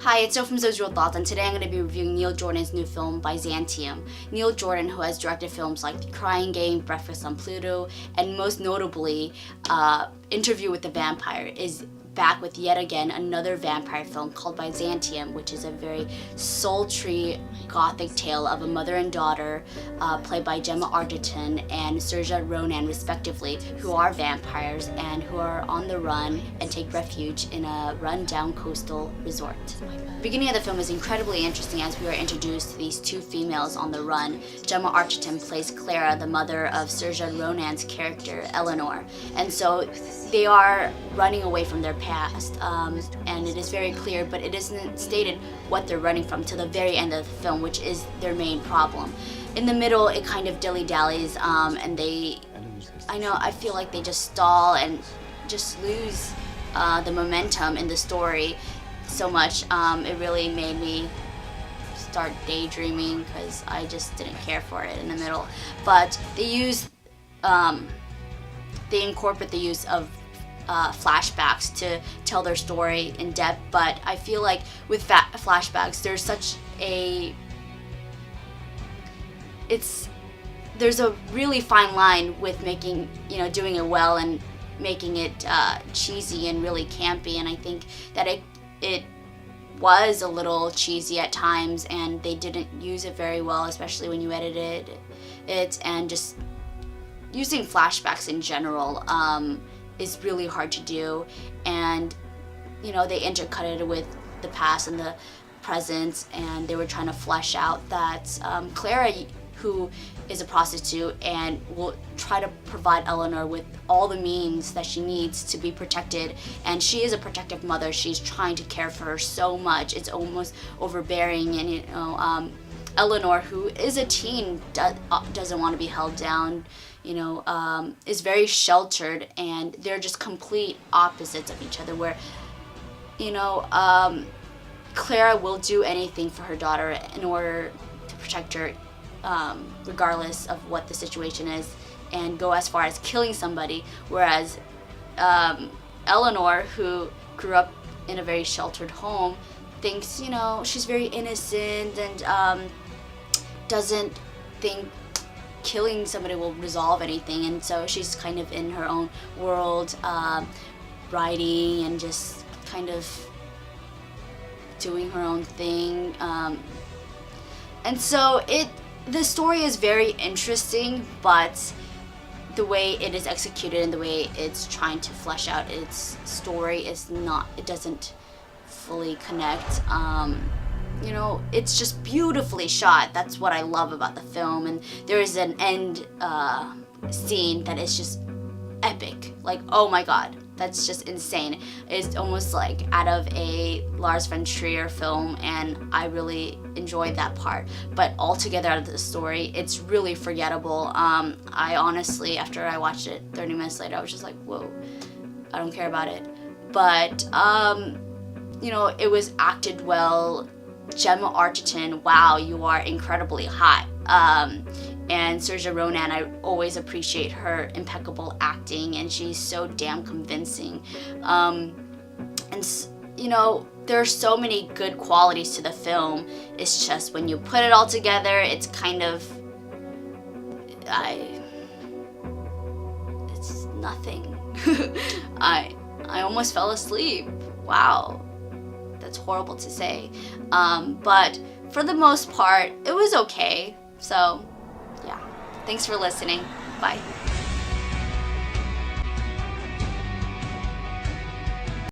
Hi, it's Joe from Zoe's Real Thoughts, and today I'm going to be reviewing Neil Jordan's new film, Byzantium. Neil Jordan, who has directed films like The Crying Game, Breakfast on Pluto, and most notably, Interview with the Vampire, is back with yet again another vampire film called Byzantium, which is a very sultry gothic tale of a mother and daughter played by Gemma Arterton and Saoirse Ronan respectively, who are vampires and who are on the run and take refuge in a run-down coastal resort. The beginning of the film is incredibly interesting as we are introduced to these two females on the run. Gemma Arterton plays Clara, the mother of Saoirse Ronan's character Eleanor, and so they are running away from their past, and it is very clear, but it isn't stated what they're running from till the very end of the film, which is their main problem. In the middle, it kind of dilly-dallies, and I feel like they just stall and just lose the momentum in the story so much. It really made me start daydreaming because I just didn't care for it in the middle. But they incorporate the use of flashbacks to tell their story in depth, but I feel like with flashbacks there's there's a really fine line with making, doing it well and making it cheesy and really campy, and I think that it was a little cheesy at times and they didn't use it very well, especially when you edited it, and just using flashbacks in general is really hard to do, and they intercut it with the past and the present, and they were trying to flesh out that Clara, who is a prostitute and will try to provide Eleanor with all the means that she needs to be protected, and she is a protective mother. She's trying to care for her so much, it's almost overbearing, and Eleanor, who is a teen, doesn't want to be held down, is very sheltered, and they're just complete opposites of each other, where, Clara will do anything for her daughter in order to protect her, regardless of what the situation is, and go as far as killing somebody, whereas Eleanor, who grew up in a very sheltered home, thinks, she's very innocent and doesn't think killing somebody will resolve anything, and so she's kind of in her own world, writing and just kind of doing her own thing, and so the story is very interesting, but the way it is executed and the way it's trying to flesh out its story it doesn't fully connect. It's just beautifully shot. That's what I love about the film, and there is an end scene that is just epic. Like, oh my god, that's just insane. It's almost like out of a Lars von Trier film, and I really enjoyed that part. But altogether out of the story, it's really forgettable. I honestly, after I watched it 30 minutes later, I was just like, whoa, I don't care about it. But it was acted well. Gemma Arterton, wow, you are incredibly hot. And Saoirse Ronan, I always appreciate her impeccable acting, and she's so damn convincing. There are so many good qualities to the film. It's just when you put it all together, it's kind of, it's nothing. I almost fell asleep. Wow. That's horrible to say, but for the most part, it was okay. So, yeah. Thanks for listening. Bye.